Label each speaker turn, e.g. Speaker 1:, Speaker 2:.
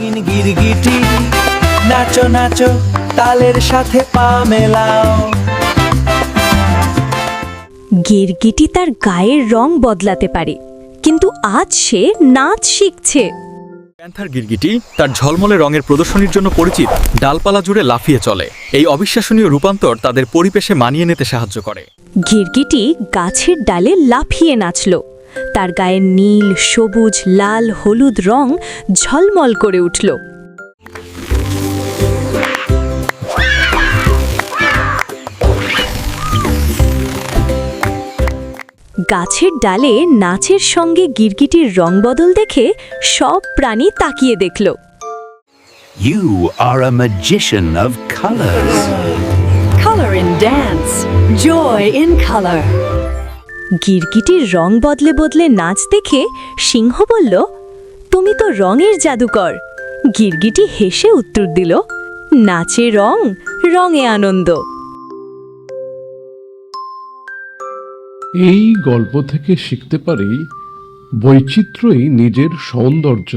Speaker 1: রঙিন গিরগিটি নাচো নাচো তালের সাথে পা মেলাও।
Speaker 2: গিরগিটি তার গায়ের রং বদলাতে পারে, কিন্তু আজ সে নাচ শিখছে।
Speaker 3: প্যান্থার গিরগিটি তার ঝলমলে রঙের প্রদর্শনীর জন্য পরিচিত, ডালপালা জুড়ে লাফিয়ে চলে। এই অবিশ্বাসনীয় রূপান্তর তাদের পরিবেশে মানিয়ে নিতে সাহায্য করে।
Speaker 2: গিরগিটি গাছের ডালে লাফিয়ে নাচল। তার গায়ে নীল, সবুজ, লাল, হলুদ রং ঝলমল করে উঠল। গাছের ডালে নাচের সঙ্গে গিরগিটির রং বদল দেখে সব প্রাণী তাকিয়ে দেখল।
Speaker 4: You are a magician of colors.
Speaker 5: Color in dance, joy in color.
Speaker 2: গিরগিটির রং বদলে বদলে নাচ দেখে সিংহ বলল, তুমি তো রঙের জাদুকর। গিরগিটি হেসে উত্তর দিল, নাচে রং, রঙে আনন্দ।
Speaker 6: এই গল্প থেকে শিখতে পারি বৈচিত্র্যই নিজের সৌন্দর্য।